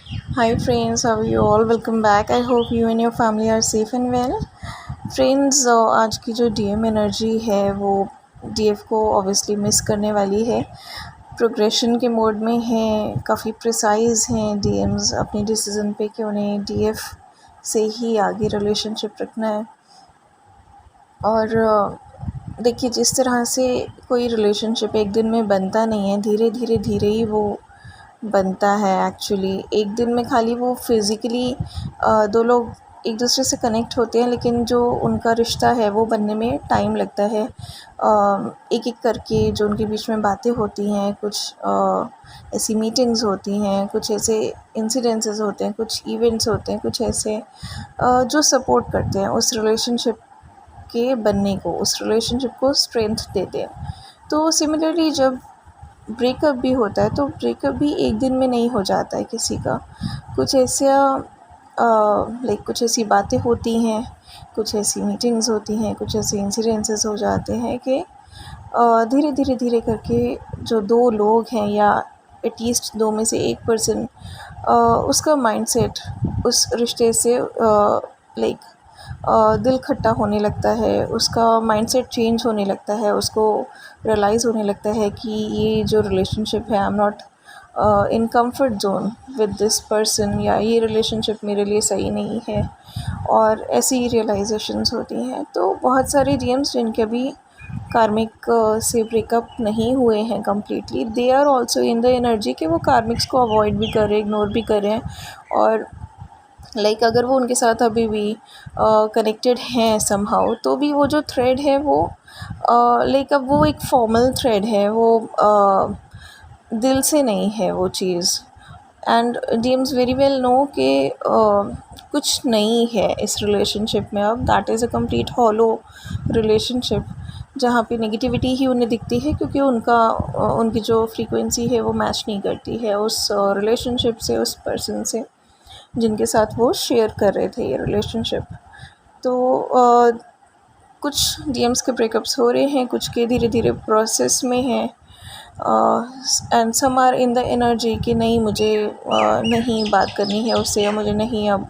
Hi friends, how are you all? Welcome back. I hope you and your family are safe and well. Friends आज की जो DM energy है वो DF को obviously miss करने वाली है। प्रोग्रेशन के मोड में हैं, काफ़ी प्रिसाइज हैं डीएम्स अपने डिसीज़न पे कि उन्हें डीएफ से ही आगे रिलेशनशिप रखना है। और देखिए, जिस तरह से कोई रिलेशनशिप एक दिन में बनता नहीं है, धीरे धीरे धीरे ही वो बनता है। एक्चुअली एक दिन में खाली वो फिज़िकली दो लोग एक दूसरे से कनेक्ट होते हैं, लेकिन जो उनका रिश्ता है वो बनने में टाइम लगता है। एक एक करके जो उनके बीच में बातें होती हैं, कुछ ऐसी मीटिंग्स होती हैं, कुछ ऐसे इंसिडेंसेस होते हैं, कुछ इवेंट्स होते हैं, कुछ ऐसे जो सपोर्ट करते हैं उस रिलेशनशिप के बनने को, उस रिलेशनशिप को स्ट्रेंथ देते हैं। तो सिमिलरली जब ब्रेकअप भी होता है तो ब्रेकअप भी एक दिन में नहीं हो जाता है किसी का। कुछ ऐसा कुछ ऐसी बातें होती हैं, कुछ ऐसी मीटिंग्स होती हैं, कुछ ऐसे इंसिडेंसेस हो जाते हैं कि धीरे धीरे धीरे करके जो दो लोग हैं या एटलीस्ट दो में से एक पर्सन उसका माइंडसेट उस रिश्ते से दिल खट्टा होने लगता है, उसका माइंडसेट चेंज होने लगता है, उसको रियलाइज़ होने लगता है कि ये जो रिलेशनशिप है I am not in comfort zone with this person, या ये रिलेशनशिप मेरे लिए सही नहीं है। और ऐसी रियलाइजेशंस होती हैं। तो बहुत सारे डीएम्स जिनके अभी कार्मिक से ब्रेकअप नहीं हुए हैं completely, they are also in the energy कि वो कार्मिक्स को अवॉइड भी कर रहे हैं, इग्नोर भी कर रहे हैं। और अगर वो उनके साथ अभी भी कनेक्टेड हैं समहाउ, तो भी वो जो थ्रेड है वो अब वो एक फॉर्मल थ्रेड है, वो दिल से नहीं है वो चीज़। एंड डीम्स वेरी वेल नो कि कुछ नहीं है इस रिलेशनशिप में अब। That is a complete hollow relationship जहाँ पे नेगेटिविटी ही उन्हें दिखती है, क्योंकि उनकी जो फ्रीक्वेंसी है वो मैच नहीं करती है उस रिलेशनशिप से, उस पर्सन से जिनके साथ वो शेयर कर रहे थे ये रिलेशनशिप। तो कुछ डीएम्स के ब्रेकअप्स हो रहे हैं, कुछ के धीरे धीरे प्रोसेस में हैं, and some are in the energy कि नहीं, मुझे नहीं बात करनी है उससे, या मुझे नहीं अब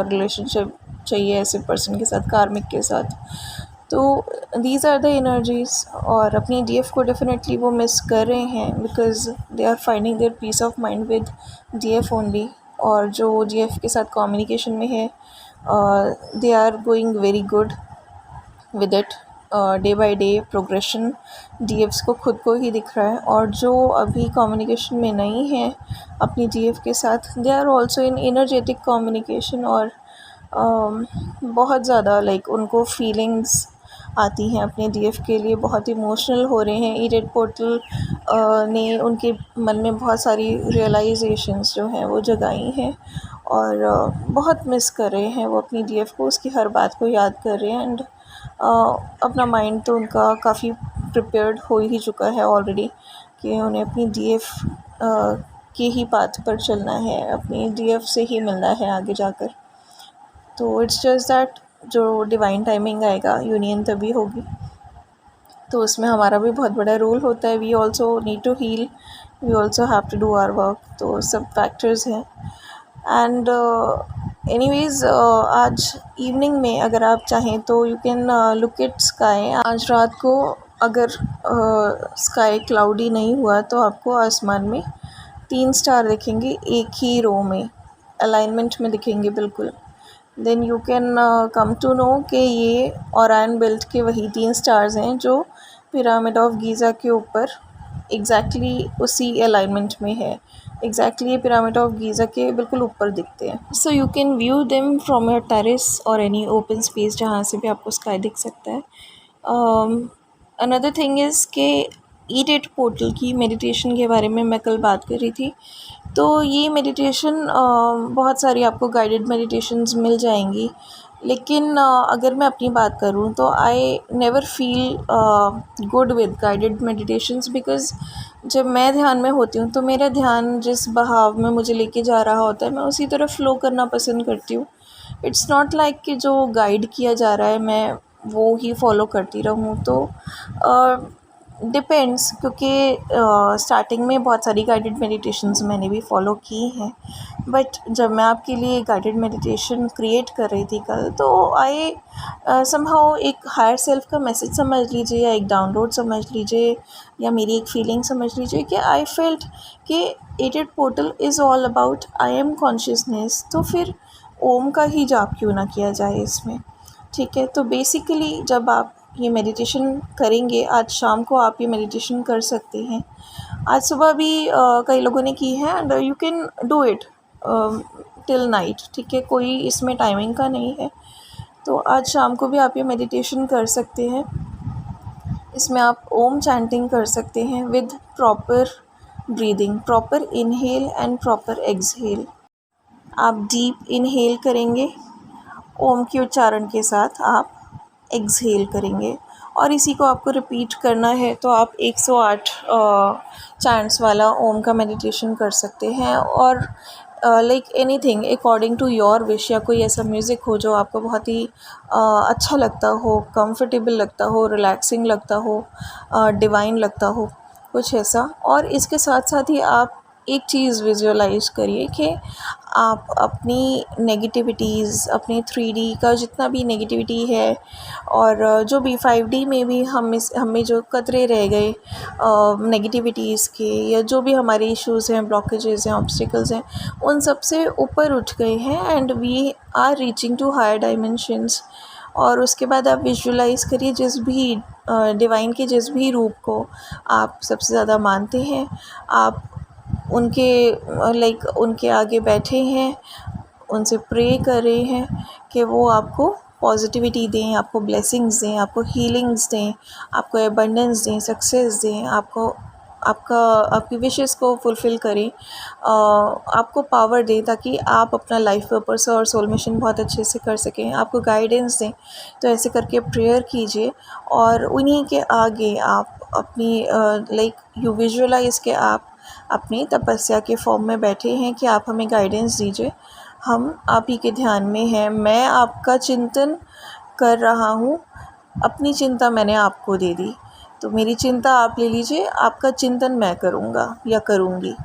रिलेशनशिप चाहिए ऐसे पर्सन के साथ, कार्मिक के साथ। तो दीज आर द एनर्जीज। और अपनी डीएफ को डेफिनेटली वो मिस कर रहे हैं, because they are finding their peace of mind with DF only. और जो डीएफ के साथ कम्युनिकेशन में है, they are going very good with it. Day by day progression DFs को खुद को ही दिख रहा है। और जो अभी कम्युनिकेशन में नहीं है अपनी डीएफ के साथ, they are also in energetic communication. और बहुत ज़्यादा उनको फीलिंग्स आती हैं अपने डीएफ के लिए, बहुत इमोशनल हो रहे हैं। ईडेड पोर्टल ने उनके मन में बहुत सारी रियलाइजेशंस जो हैं वो जगाई हैं, और बहुत मिस कर रहे हैं वो अपनी डीएफ को, उसकी हर बात को याद कर रहे हैं। एंड अपना माइंड तो उनका काफ़ी प्रिपेयर्ड हो ही चुका है ऑलरेडी कि उन्हें अपनी डीएफ की ही पाथ पर चलना है, अपनी डीएफ से ही मिलना है आगे जाकर। तो इट्स जस्ट दैट जो डिवाइन टाइमिंग आएगा, यूनियन तभी होगी। तो उसमें हमारा भी बहुत बड़ा रोल होता है। We also need to heal, we also have to do our work. तो सब फैक्टर्स हैं। एंड एनीवेज, आज इवनिंग में अगर आप चाहें तो you can look at sky. आज रात को अगर स्काई क्लाउडी नहीं हुआ तो आपको आसमान में 3 स्टार दिखेंगे, एक ही रो में अलाइनमेंट में दिखेंगे बिल्कुल। Then you can come to know कि ये ओरायन बेल्ट के वही 3 स्टार्स हैं जो पिरामिड ऑफ गीज़ा के ऊपर एग्जैक्टली उसी अलाइनमेंट में है। एग्जैक्टली ये पिरामिड ऑफ गीज़ा के बिल्कुल ऊपर दिखते हैं। So you can view them from your terrace और एनी ओपन स्पेस जहाँ से भी आपको स्काई दिख सकता है। अनदर थिंग इज़ के ईडेट पोर्टल की मेडिटेशन के बारे में मैं कल बात कर रही थी। तो ये मेडिटेशन बहुत सारी आपको गाइडेड मेडिटेशंस मिल जाएंगी, लेकिन अगर मैं अपनी बात करूँ तो I never feel good with guided meditations, because जब मैं ध्यान में होती हूँ तो मेरा ध्यान जिस बहाव में मुझे लेके जा रहा होता है मैं उसी तरफ फ़्लो करना पसंद करती हूँ। इट्स नॉट लाइक कि जो गाइड किया जा रहा है मैं वो ही फॉलो करती रहूँ। तो डिपेंड्स, क्योंकि स्टार्टिंग में बहुत सारी गाइडेड मेडिटेशंस मैंने भी फ़ॉलो की हैं, बट जब मैं आपके लिए गाइडेड मेडिटेशन क्रिएट कर रही थी कल, तो आई समहाउ एक हायर सेल्फ का मैसेज समझ लीजिए, या एक डाउनलोड समझ लीजिए, या मेरी एक फीलिंग समझ लीजिए कि आई फेल्ट कि eight D portal is all about I am consciousness. तो फिर ओम का ही जाप क्यों ना किया जाए इसमें। ठीक है, तो बेसिकली जब आप ये मेडिटेशन करेंगे, आज शाम को आप ये मेडिटेशन कर सकते हैं, आज सुबह भी कई लोगों ने की है, and you can do it till night. ठीक है, कोई इसमें टाइमिंग का नहीं है, तो आज शाम को भी आप ये मेडिटेशन कर सकते हैं। इसमें आप ओम चैंटिंग कर सकते हैं with proper breathing, proper inhale and proper exhale. आप डीप इनहेल करेंगे, ओम के उच्चारण के साथ आप एक्सहेल करेंगे, और इसी को आपको रिपीट करना है। तो आप 108 चैंट्स वाला ओम का मेडिटेशन कर सकते हैं, और like anything according to your wish, या कोई ऐसा म्यूज़िक हो जो आपको बहुत ही अच्छा लगता हो, कंफर्टेबल लगता हो, रिलैक्सिंग लगता हो, डिवाइन लगता हो, कुछ ऐसा। और इसके साथ साथ ही आप एक चीज़ विजुअलाइज़ करिए कि आप अपनी नेगेटिविटीज़, अपने 3D का जितना भी नेगेटिविटी है, और जो भी 5D में भी हमें जो कतरे रह गए नेगेटिविटीज़ के, या जो भी हमारे इश्यूज़ हैं, ब्लॉकेजेस हैं, ऑब्स्टिकल्स हैं, उन सब से ऊपर उठ गए हैं, and we are reaching to higher dimensions. और उसके बाद आप विजुअलाइज़ करिए जिस भी डिवाइन के जिस भी रूप को आप सबसे ज़्यादा मानते हैं, आप उनके लाइक उनके आगे बैठे हैं, उनसे प्रे कर रहे हैं कि वो आपको पॉजिटिविटी दें, आपको ब्लेसिंग्स दें, आपको हीलिंग्स दें, आपको एबंडेंस दें, सक्सेस दें, आपको आपकी विशेस को फुलफ़िल करें, आपको पावर दें, ताकि आप अपना लाइफ पर्पस और सोल मिशन बहुत अच्छे से कर सकें, आपको गाइडेंस दें। तो ऐसे करके प्रेयर कीजिए, और उन्हीं के आगे आप अपनी लाइक यू विजुअलाइज़ के आप अपनी तपस्या के फॉर्म में बैठे हैं कि आप हमें गाइडेंस दीजिए, हम आप ही के ध्यान में हैं, मैं आपका चिंतन कर रहा हूँ, अपनी चिंता मैंने आपको दे दी, तो मेरी चिंता आप ले लीजिए, आपका चिंतन मैं करूँगा या करूँगी।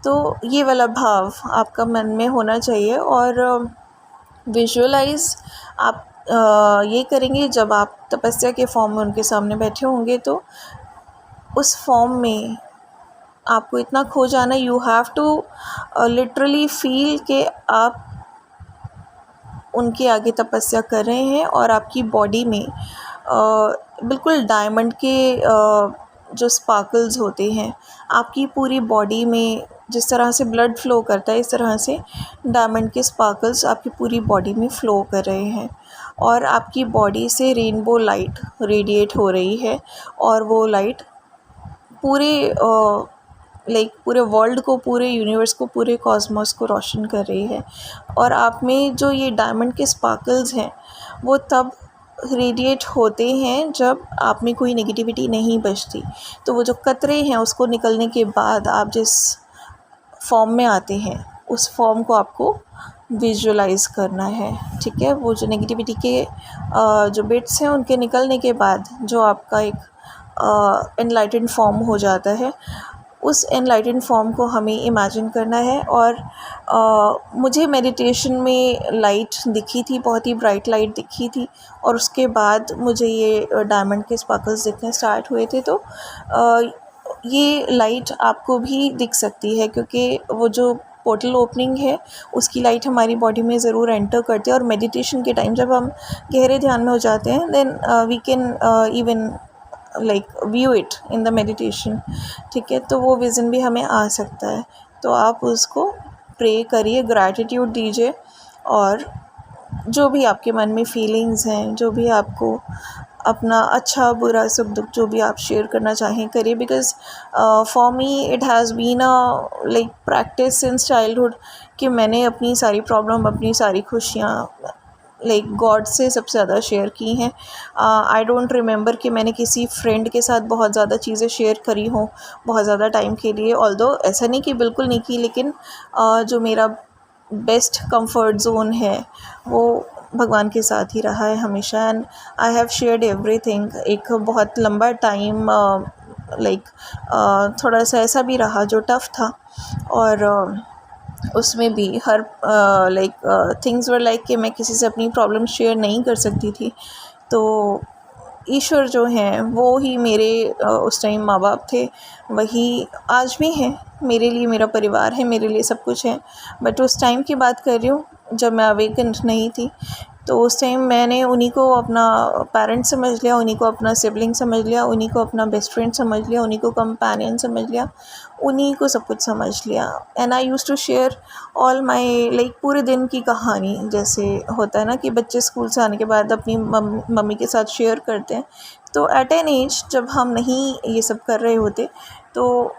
तो ये वाला भाव आपका मन में होना चाहिए, और विजुअलाइज़ आप ये करेंगे जब आप तपस्या के फॉर्म में उनके सामने बैठे होंगे, तो उस फॉर्म में आपको इतना खो जाना, you have to literally feel कि आप उनके आगे तपस्या कर रहे हैं, और आपकी बॉडी में बिल्कुल डायमंड के जो स्पार्कल्स होते हैं, आपकी पूरी बॉडी में जिस तरह से ब्लड फ़्लो करता है, इस तरह से डायमंड के स्पार्कल्स आपकी पूरी बॉडी में फ़्लो कर रहे हैं, और आपकी बॉडी से रेनबो लाइट रेडिएट हो रही है, और वो लाइट पूरे लाइक पूरे वर्ल्ड को, पूरे यूनिवर्स को, पूरे कॉस्मोस को रोशन कर रही है। और आप में जो ये डायमंड के स्पार्कल्स हैं, वो तब रेडिएट होते हैं जब आप में कोई नेगेटिविटी नहीं बचती। तो वो जो कतरे हैं, उसको निकलने के बाद आप जिस फॉर्म में आते हैं, उस फॉर्म को आपको विजुअलाइज़ करना है। ठीक है, वो जो नेगेटिविटी के जो बिट्स हैं, उनके निकलने के बाद जो आपका एक एनलाइटेंड फॉर्म हो जाता है, उस एनलाइटेंड फॉर्म को हमें इमेजिन करना है। और मुझे मेडिटेशन में लाइट दिखी थी, बहुत ही ब्राइट लाइट दिखी थी, और उसके बाद मुझे ये डायमंड के स्पार्कल्स दिखने स्टार्ट हुए थे। तो ये लाइट आपको भी दिख सकती है, क्योंकि वो जो पोर्टल ओपनिंग है, उसकी लाइट हमारी बॉडी में ज़रूर एंटर करती है। और मेडिटेशन के टाइम जब हम गहरे ध्यान में हो जाते हैं, then we can even like view it in the meditation. ठीक है, तो वो विज़न भी हमें आ सकता है। तो आप उसको प्रे करिए, ग्रैटिट्यूड दीजिए, और जो भी आपके मन में फीलिंग्स हैं, जो भी आपको अपना अच्छा बुरा सुख दुख जो भी आप शेयर करना चाहें करिए। Because for me it has been a like practice since childhood कि मैंने अपनी सारी प्रॉब्लम, अपनी सारी खुशियाँ लाइक गॉड से सबसे ज़्यादा शेयर की हैं। आई डोंट रिमेंबर कि मैंने किसी फ्रेंड के साथ बहुत ज़्यादा चीज़ें शेयर करी हों बहुत ज़्यादा टाइम के लिए। ऑल्दो ऐसा नहीं कि बिल्कुल नहीं की, लेकिन जो मेरा बेस्ट कंफर्ट ज़ोन है वो भगवान के साथ ही रहा है हमेशा। And I have shared everything. एक बहुत लंबा टाइम लाइक थोड़ा सा ऐसा भी रहा जो टफ़ था, और उसमें भी हर लाइक थिंग्स वर लाइक कि मैं किसी से अपनी प्रॉब्लम शेयर नहीं कर सकती थी। तो ईश्वर जो हैं वो ही मेरे उस टाइम माँ बाप थे, वही आज भी हैं मेरे लिए, मेरा परिवार है, मेरे लिए सब कुछ है। बट उस टाइम की बात कर रही हूँ जब मैं अवेकन्ड नहीं थी, तो उस टाइम मैंने उन्हीं को अपना पेरेंट समझ लिया, उन्हीं को अपना सिबलिंग समझ लिया, उन्हीं को अपना बेस्ट फ्रेंड समझ लिया, उन्हीं को कंपेनियन समझ लिया, उन्हीं को सब कुछ समझ लिया। And I use to share all my like पूरे दिन की कहानी, जैसे होता है ना कि बच्चे स्कूल से आने के बाद अपनी मम्मी के साथ शेयर करते हैं। तो एट एन एज जब हम नहीं ये सब कर रहे होते, तो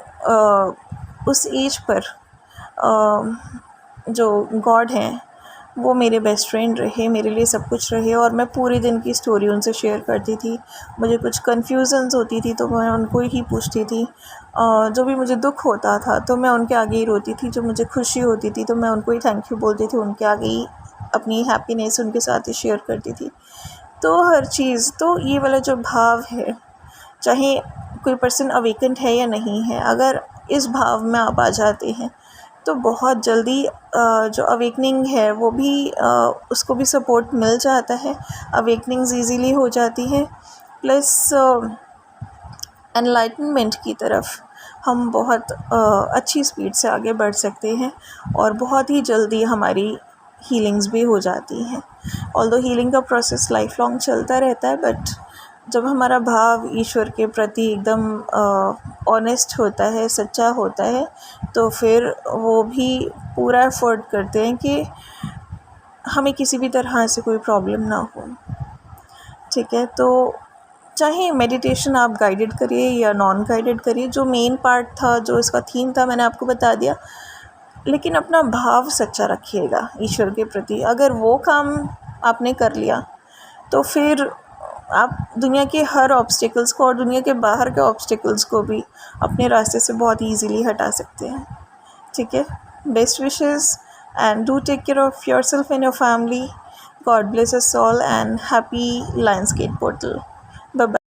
उस एज पर जो गॉड हैं वो मेरे बेस्ट फ्रेंड रहे, मेरे लिए सब कुछ रहे, और मैं पूरे दिन की स्टोरी उनसे शेयर करती थी। मुझे कुछ कन्फ्यूजन्स होती थी तो मैं उनको ही पूछती थी, जो भी मुझे दुख होता था तो मैं उनके आगे ही रोती थी, जो मुझे खुशी होती थी तो मैं उनको ही थैंक यू बोलती थी, उनके आगे ही अपनी हैप्पीनेस उनके साथ ही शेयर करती थी। तो हर चीज़, तो ये वाला जो भाव है, चाहे कोई पर्सन अवेकेंड है या नहीं है, अगर इस भाव में आप आ जाते हैं तो बहुत जल्दी जो अवेकनिंग है वो भी उसको भी सपोर्ट मिल जाता है, अवेकनिंग्स ईज़िली हो जाती हैं, प्लस एनलाइटनमेंट की तरफ हम बहुत अच्छी स्पीड से आगे बढ़ सकते हैं, और बहुत ही जल्दी हमारी हीलिंग्स भी हो जाती हैं। ऑल्दो हीलिंग का प्रोसेस लाइफ लॉन्ग चलता रहता है, बट जब हमारा भाव ईश्वर के प्रति एकदम ऑनेस्ट होता है, सच्चा होता है, तो फिर वो भी पूरा एफर्ट करते हैं कि हमें किसी भी तरह से कोई प्रॉब्लम ना हो। ठीक है, तो चाहे मेडिटेशन आप गाइडेड करिए या नॉन गाइडेड करिए, जो मेन पार्ट था, जो इसका थीम था, मैंने आपको बता दिया, लेकिन अपना भाव सच्चा रखिएगा ईश्वर के प्रति। अगर वो काम आपने कर लिया तो फिर आप दुनिया के हर ऑब्स्टिकल्स को और दुनिया के बाहर के ऑब्स्टिकल्स को भी अपने रास्ते से बहुत ईजीली हटा सकते हैं। ठीक है, best wishes and do take care of yourself and your family. God bless us all and happy lions gate portal. Bye bye.